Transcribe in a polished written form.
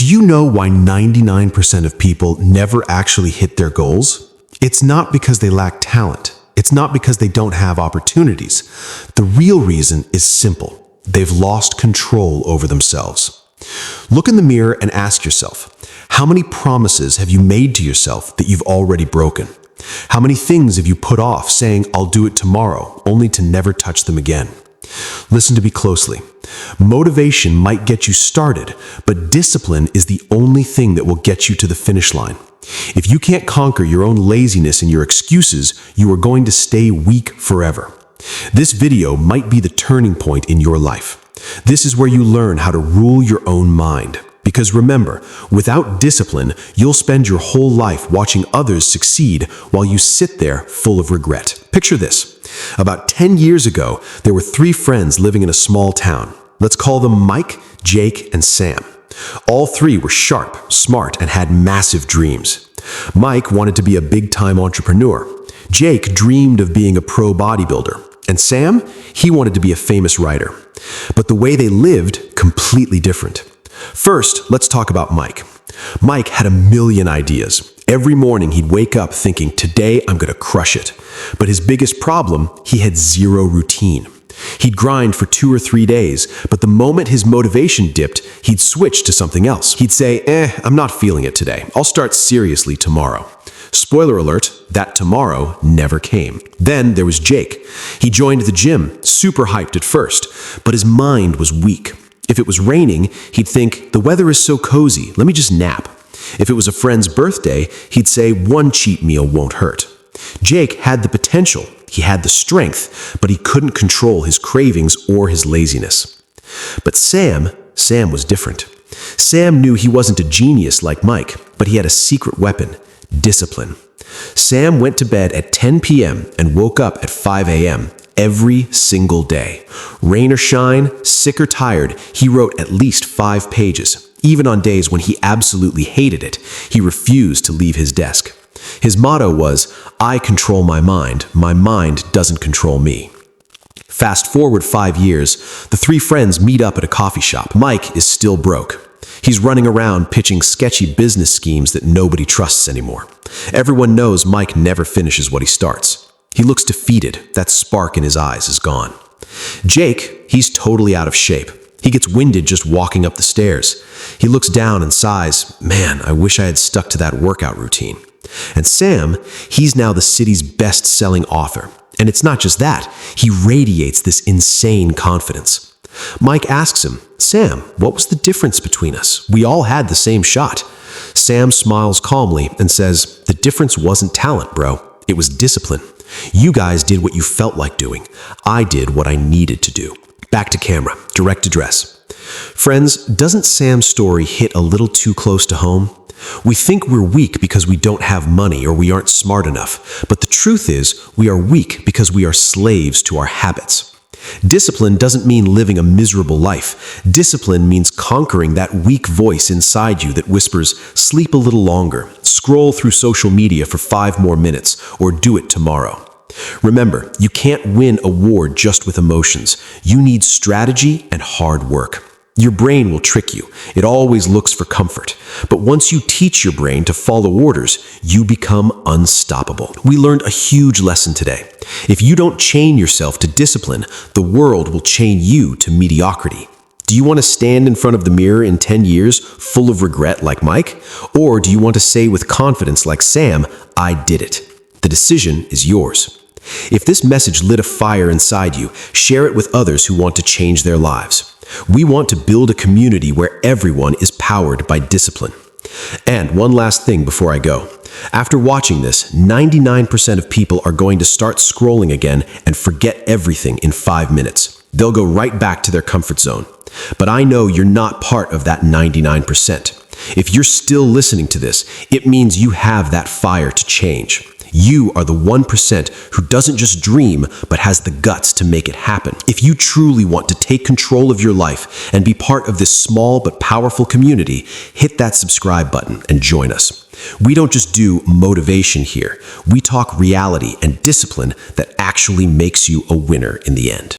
you know why 99% of people never actually hit their goals? It's not because they lack talent. It's not because they don't have opportunities. The real reason is simple. They've lost control over themselves. Look in the mirror and ask yourself, how many promises have you made to yourself that you've already broken? How many things have you put off saying, I'll do it tomorrow, only to never touch them again? Listen to me closely. Motivation might get you started, but discipline is the only thing that will get you to the finish line. If you can't conquer your own laziness and your excuses, you are going to stay weak forever. This video might be the turning point in your life. This is where you learn how to rule your own mind. Because remember, without discipline, you'll spend your whole life watching others succeed while you sit there full of regret. Picture this. About 10 years ago, there were 3 friends living in a small town. Let's call them Mike, Jake, and Sam. All 3 were sharp, smart, and had massive dreams. Mike wanted to be a big-time entrepreneur. Jake dreamed of being a pro bodybuilder. And Sam, he wanted to be a famous writer. But the way they lived, completely different. First, let's talk about Mike. Mike had a million ideas. Every morning he'd wake up thinking, today I'm going to crush it. But his biggest problem, he had zero routine. He'd grind for 2 or 3 days, but the moment his motivation dipped, he'd switch to something else. He'd say, I'm not feeling it today. I'll start seriously tomorrow. Spoiler alert, that tomorrow never came. Then there was Jake. He joined the gym, super hyped at first, but his mind was weak. If it was raining, he'd think, the weather is so cozy, let me just nap. If it was a friend's birthday, he'd say, one cheat meal won't hurt. Jake had the potential, he had the strength, but he couldn't control his cravings or his laziness. But Sam was different. Sam knew he wasn't a genius like Mike, but he had a secret weapon, discipline. Sam went to bed at 10 p.m. and woke up at 5 a.m. every single day. Rain or shine, sick or tired, he wrote at least 5 pages. Even on days when he absolutely hated it, he refused to leave his desk. His motto was, I control my mind doesn't control me. Fast forward 5 years, the 3 friends meet up at a coffee shop. Mike is still broke. He's running around pitching sketchy business schemes that nobody trusts anymore. Everyone knows Mike never finishes what he starts. He looks defeated. That spark in his eyes is gone. Jake, he's totally out of shape. He gets winded just walking up the stairs. He looks down and sighs, man, I wish I had stuck to that workout routine. And Sam, he's now the city's best-selling author. And it's not just that, he radiates this insane confidence. Mike asks him, Sam, what was the difference between us? We all had the same shot. Sam smiles calmly and says, the difference wasn't talent, bro. It was discipline. You guys did what you felt like doing. I did what I needed to do. Back to camera, direct address. Friends, doesn't Sam's story hit a little too close to home? We think we're weak because we don't have money or we aren't smart enough. But the truth is, we are weak because we are slaves to our habits. Discipline doesn't mean living a miserable life. Discipline means conquering that weak voice inside you that whispers, sleep a little longer, scroll through social media for 5 more minutes, or do it tomorrow. Remember, you can't win a war just with emotions. You need strategy and hard work. Your brain will trick you. It always looks for comfort. But once you teach your brain to follow orders, you become unstoppable. We learned a huge lesson today. If you don't chain yourself to discipline, the world will chain you to mediocrity. Do you want to stand in front of the mirror in 10 years full of regret like Mike? Or do you want to say with confidence like Sam, I did it? The decision is yours. If this message lit a fire inside you, share it with others who want to change their lives. We want to build a community where everyone is powered by discipline. And one last thing before I go. After watching this, 99% of people are going to start scrolling again and forget everything in 5 minutes. They'll go right back to their comfort zone. But I know you're not part of that 99%. If you're still listening to this, it means you have that fire to change. You are the 1% who doesn't just dream, but has the guts to make it happen. If you truly want to take control of your life and be part of this small but powerful community, hit that subscribe button and join us. We don't just do motivation here. We talk reality and discipline that actually makes you a winner in the end.